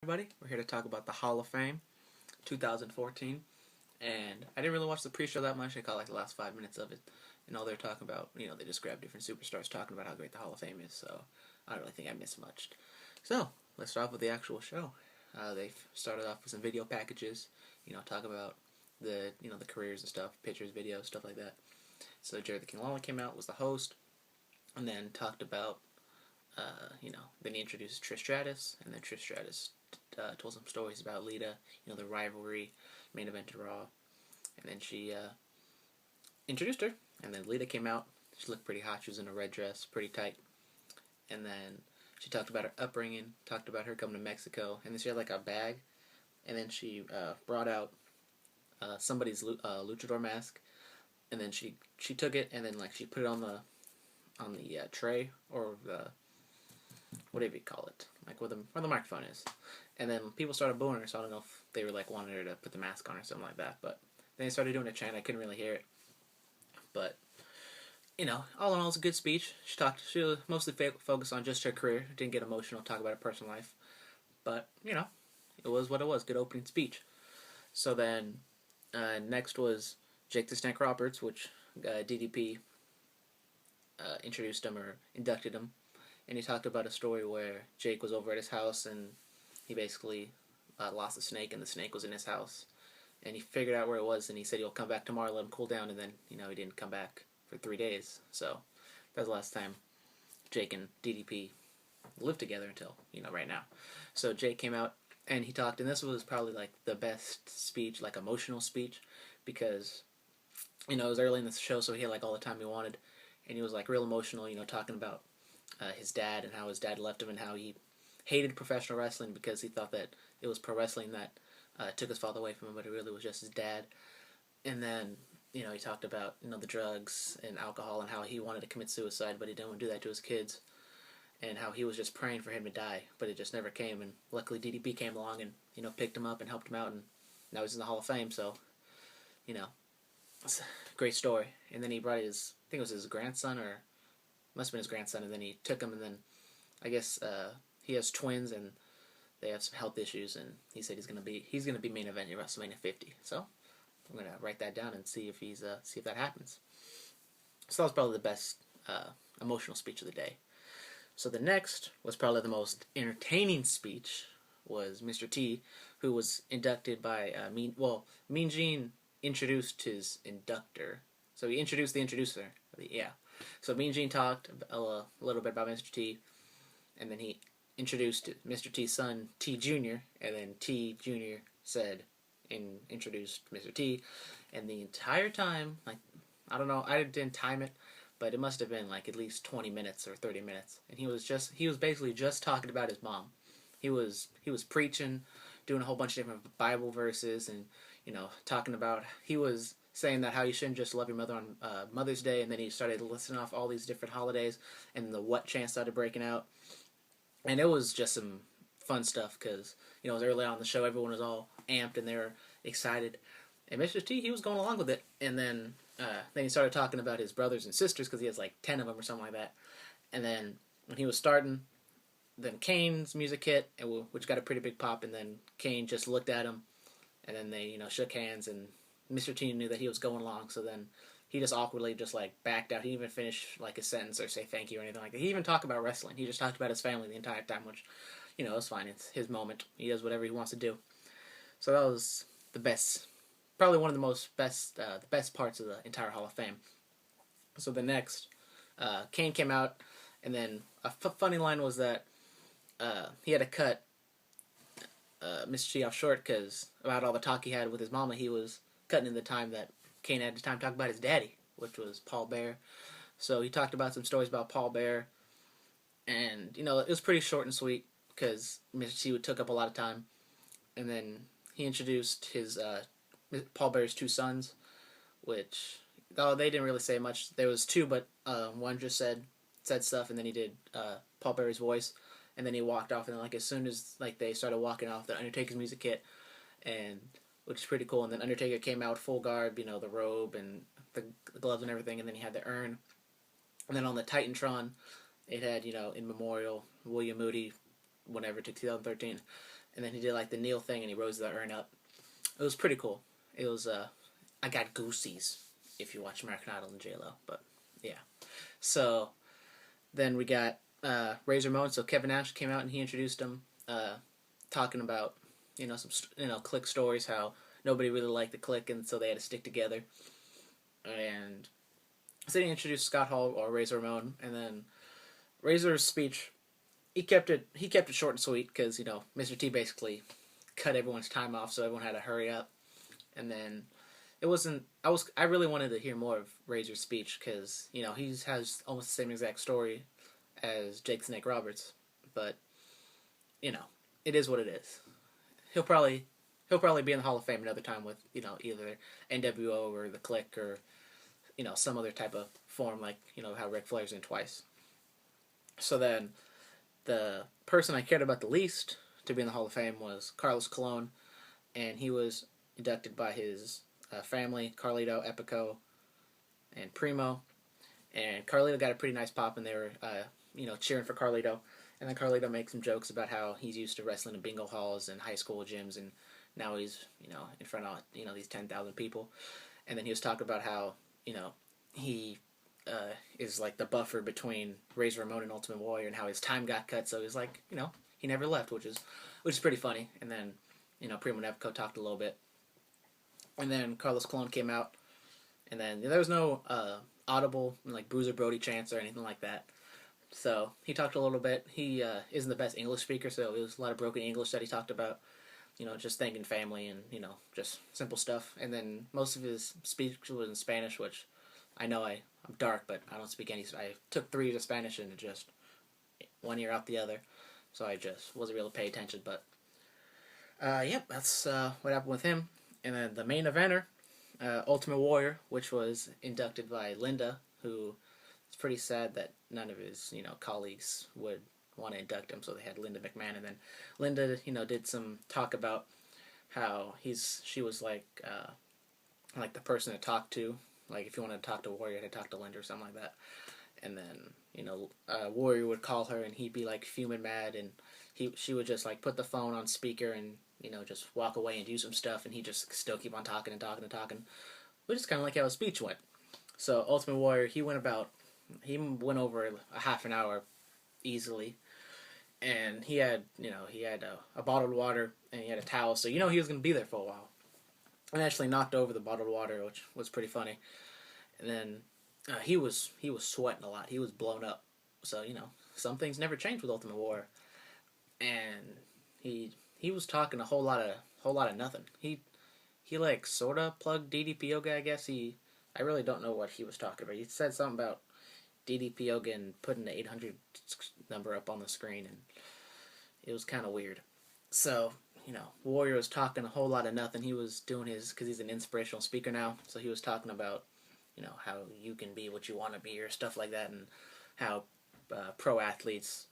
Everybody, we're here to talk about the Hall of Fame 2014, and I didn't really watch the pre-show that much. I caught like the last 5 minutes of it, and all they're talking about, they just grab different superstars talking about how great the Hall of Fame is, so I don't really think I missed much. So, let's start off with the actual show. They started off with some video packages, talk about the careers and stuff, pictures, videos, stuff like that. So Jerry the King Lawler came out, was the host, and then talked about, then he introduced Trish Stratus, and then Trish Stratus told some stories about Lita, the rivalry, main event to Raw, and then she introduced her, and then Lita came out. She looked pretty hot. She was in a red dress, pretty tight, and then she talked about her upbringing, talked about her coming to Mexico, and then she had like a bag, and then she brought out somebody's luchador mask, and then she took it, and then like she put it on the tray or the whatever you call it, like where the microphone is. And then people started booing her, so I don't know if they were like wanting her to put the mask on or something like that. But then they started doing a chant. I couldn't really hear it, but all in all, it's a good speech. She was mostly focused on just her career. Didn't get emotional, talk about her personal life, but it was what it was. Good opening speech. So then next was Jake the Snake Roberts, which DDP introduced him or inducted him. And he talked about a story where Jake was over at his house and he basically lost a snake, and the snake was in his house. And he figured out where it was, and he said he'll come back tomorrow, let him cool down, and then, he didn't come back for 3 days. So that was the last time Jake and DDP lived together until, right now. So Jake came out and he talked, and this was probably like the best speech, like emotional speech, because, it was early in the show, so he had like all the time he wanted. And he was like real emotional, talking about his dad and how his dad left him and how he hated professional wrestling because he thought that it was pro wrestling that took his father away from him, but it really was just his dad. And then, he talked about, the drugs and alcohol and how he wanted to commit suicide, but he didn't want to do that to his kids, and how he was just praying for him to die, but it just never came. And luckily DDP came along and, picked him up and helped him out, and now he's in the Hall of Fame, so, it's a great story. And then he brought I think it was his grandson, or must have been his grandson, and then he took him, and then I guess he has twins, and they have some health issues, and he said he's gonna be main event in WrestleMania 50. So I'm gonna write that down and see if that happens. So that was probably the best emotional speech of the day. So the next was probably the most entertaining speech was Mr.T, who was inducted by Mean Gene introduced his inductor. So he introduced the introducer. Yeah. So Mean Gene talked a little bit about Mr. T, and then he introduced Mr. T's son, T Jr., and then T Jr. introduced Mr. T, and the entire time, like, I don't know, I didn't time it, but it must have been like at least 20 minutes or 30 minutes, and he was basically just talking about his mom. He was preaching, doing a whole bunch of different Bible verses, and talking about, he was saying that how you shouldn't just love your mother on Mother's Day, and then he started listing off all these different holidays, and the what chant started breaking out, and it was just some fun stuff, because it was early on in the show, everyone was all amped and they were excited, and Mr. T, he was going along with it. And then he started talking about his brothers and sisters, because he has like 10 of them or something like that. And then when he was starting, then Kane's music hit, which got a pretty big pop, and then Kane just looked at him, and then they shook hands, and Mr. T knew that he was going along, so then he just awkwardly just like backed out. He didn't even finish like a sentence or say thank you or anything like that. He didn't even talked about wrestling. He just talked about his family the entire time, which, it's fine. It's his moment. He does whatever he wants to do. So that was the best, probably one of the best parts of the entire Hall of Fame. So the next, Kane came out, and then a funny line was that he had to cut Mr. T off short, because about all the talk he had with his mama, he was cutting in the time that Kane had time to talk about his daddy, which was Paul Bearer. So he talked about some stories about Paul Bearer, and it was pretty short and sweet, because Mr. T took up a lot of time. And then he introduced his Paul Bearer's two sons, which they didn't really say much. There was two, but one just said stuff, and then he did Paul Bearer's voice, and then he walked off. And then, like, as soon as like they started walking off, the Undertaker's music hit, and which is pretty cool. And then Undertaker came out full garb, the robe and the gloves and everything, and then he had the urn. And then on the Titantron, it had, in memorial, William Moody, whatever, to 2013. and then he did like the kneel thing and he rose the urn up. It was pretty cool. It was I got goosies if you watch American Idol and J-Lo, but yeah. So then we got Razor Ramon. So Kevin Nash came out and he introduced him, talking about some Click stories, how nobody really liked the Click and so they had to stick together. And so he introduced Scott Hall or Razor Ramon, and then Razor's speech, he kept it short and sweet because Mr. T basically cut everyone's time off, so everyone had to hurry up. And then it wasn't. I really wanted to hear more of Razor's speech because he has almost the same exact story as Jake Snake Roberts, but it is what it is. He'll probably be in the Hall of Fame another time with either NWO or the Click or some other type of form like how Ric Flair's in twice. So then the person I cared about the least to be in the Hall of Fame was Carlos Colon, and he was inducted by his family, Carlito, Epico, and Primo. And Carlito got a pretty nice pop, and they were cheering for Carlito. And then Carlito makes some jokes about how he's used to wrestling in bingo halls and high school gyms, and now he's in front of these 10,000 people. And then he was talking about how he is like the buffer between Razor Ramon and Ultimate Warrior, and how his time got cut, so he's like he never left, which is pretty funny. And then Primo and Epico talked a little bit, and then Carlos Colon came out, and then there was no audible like Bruiser Brody chants or anything like that. So he talked a little bit. He isn't the best English speaker, so it was a lot of broken English that he talked about. Just thanking family and just simple stuff. And then most of his speech was in Spanish, which I know I'm dark, but I don't speak any. I took 3 years of Spanish and just one ear out the other, so I just wasn't able to pay attention. But yep, that's what happened with him. And then the main eventer, Ultimate Warrior, which was inducted by Linda, who it's pretty sad that none of his colleagues would want to induct him, so they had Linda McMahon. And then Linda did some talk about how she was like the person to talk to, like if you wanted to talk to Warrior, to talk to Linda or something like that. And then Warrior would call her and he'd be like fuming mad, and she would just like put the phone on speaker and just walk away and do some stuff, and he just still keep on talking and talking and talking, which is kind of like how his speech went. So Ultimate Warrior, he went over a half an hour easily, and he had a bottled water and he had a towel, so he was going to be there for a while, and actually knocked over the bottled water, which was pretty funny. And then he was sweating a lot. He was blown up. So some things never change with Ultimate Warrior, and he was talking a whole lot of nothing. He like sorta plugged DDP Yoga, I guess. I really don't know what he was talking about. He said something about DDP Yoga and putting the 800 number up on the screen, and it was kind of weird. So Warrior was talking a whole lot of nothing. He was doing because he's an inspirational speaker now, so he was talking about how you can be what you want to be or stuff like that, and how pro athletes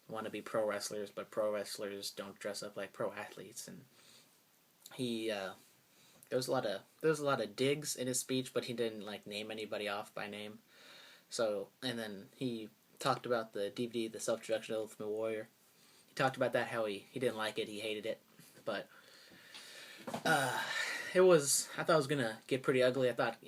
want to be pro wrestlers, but pro wrestlers don't dress up like pro athletes. And he there was a lot of digs in his speech, but he didn't like name anybody off by name. So, and then he talked about the DVD, the Self-Destruction of Ultimate Warrior. He talked about that, how he didn't like it, he hated it, but I thought it was gonna get pretty ugly. I thought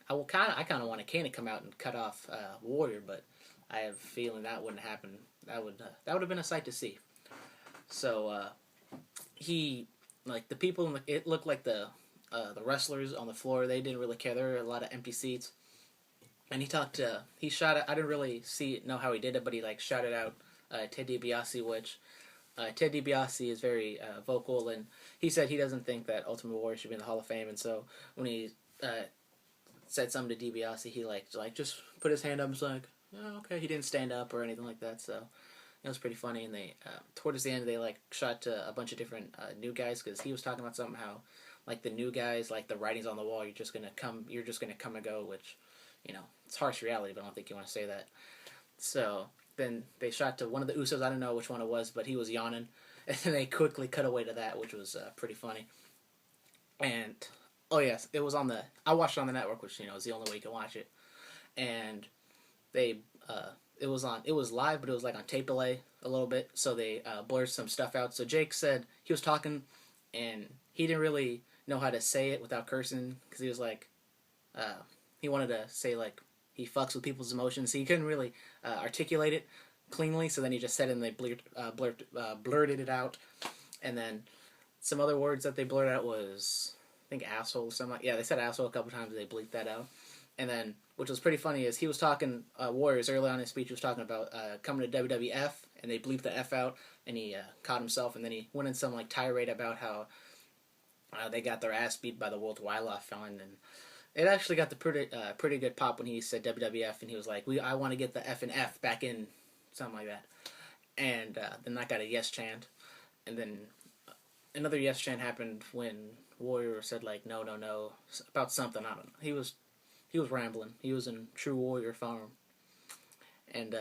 I kind of want Kane to come out and cut off Warrior, but I have a feeling that wouldn't happen. That would have been a sight to see. So he, like the people it looked like the wrestlers on the floor, they didn't really care. There were a lot of empty seats, and he shot it. I didn't really know how he did it, but he like shouted out Ted DiBiase, which Ted DiBiase is very vocal, and he said he doesn't think that Ultimate Warrior should be in the Hall of Fame. And so when he said something to DiBiase, he like just put his hand up and was like, oh, okay. He didn't stand up or anything like that, so it was pretty funny. And they towards the end they like shot to a bunch of different new guys, because he was talking about something how like the new guys, like the writing's on the wall, you're just gonna come and go, which it's harsh reality, but I don't think you want to say that. So then they shot to one of the Usos. I don't know which one it was, but he was yawning, and then they quickly cut away to that, which was pretty funny. And oh yes, it was I watched it on the network, which is the only way you can watch it. And it it was live, but it was like on tape delay a little bit, so they blurred some stuff out. So Jake said he was talking, and he didn't really know how to say it without cursing because he was like, he wanted to say like he fucks with people's emotions, so he couldn't really articulate it cleanly. So then he just said it, and they blurted it out, and then some other words that they blurred out was I think asshole or something. Yeah, they said asshole a couple times. They bleeped that out. And then, which was pretty funny, is he was talking Warriors early on in his speech. He was talking about coming to WWF, and they bleeped the F out, and he caught himself, and then he went in some like tirade about how they got their ass beat by the World Wildlife Fund, and it actually got the pretty good pop when he said WWF, and he was like, I want to get the F and F back in, something like that, and then that got a yes chant, and then another yes chant happened when Warrior said like no about something, I don't know. He was rambling. He was in true Warrior form. And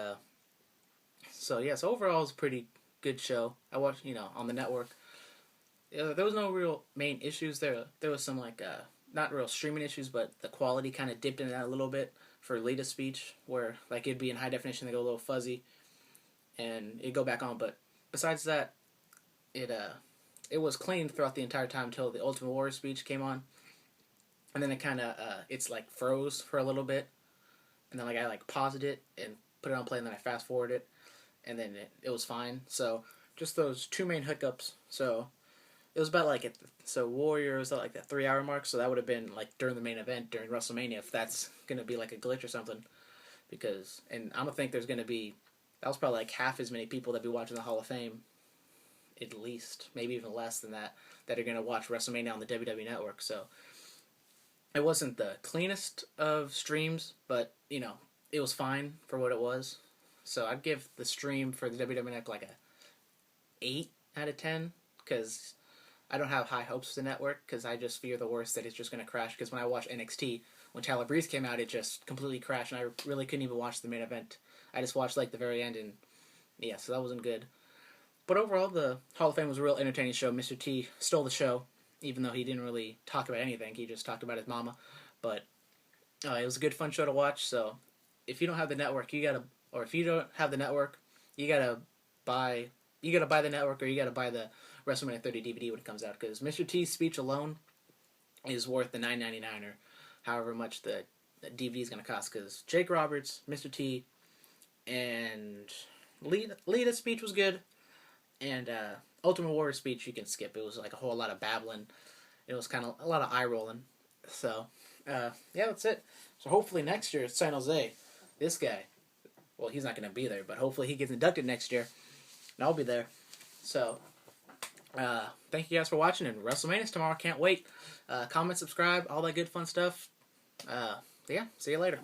so overall it was a pretty good show. I watched, on the network. There was no real main issues there. There was some like not real streaming issues, but the quality kind of dipped in and out a little bit for Lita's speech, where like it'd be in high definition, they go a little fuzzy, and it'd go back on. But besides that, it was clean throughout the entire time until the Ultimate Warrior speech came on. And then it kind of, it's like froze for a little bit. And then like I like paused it and put it on play, and then I fast forwarded it. And then it was fine. So just those two main hiccups. So it was about like, Warrior was at like that 3 hour mark. So that would have been like during the main event, during WrestleMania, if that's going to be like a glitch or something. And I don't think there's going to be, that was probably like half as many people that be watching the Hall of Fame. At least, maybe even less than that are going to watch WrestleMania on the WWE Network. So it wasn't the cleanest of streams, but, it was fine for what it was. So I'd give the stream for the WWE Network like a 8 out of 10, because I don't have high hopes for the network, because I just fear the worst, that it's just going to crash, because when I watched NXT, when Tyler Breeze came out, it just completely crashed, and I really couldn't even watch the main event. I just watched like the very end, and yeah, so that wasn't good. But overall, the Hall of Fame was a real entertaining show. Mr. T stole the show, even though he didn't really talk about anything. He just talked about his mama. But it was a good, fun show to watch. So if you don't have the network, if you don't have the network, you gotta buy the network, or you gotta buy the WrestleMania 30 DVD when it comes out. Because Mr. T's speech alone is worth the $9.99 or however much the DVD is gonna cost. Because Jake Roberts, Mr. T, and Lita's speech was good. And Ultimate Warrior speech you can skip. It was like a whole lot of babbling. It was kind of a lot of eye rolling. So, that's it. So hopefully next year at San Jose, this guy, well, he's not going to be there, but hopefully he gets inducted next year, and I'll be there. So, thank you guys for watching, and WrestleMania's tomorrow. Can't wait. Comment, subscribe, all that good fun stuff. See you later.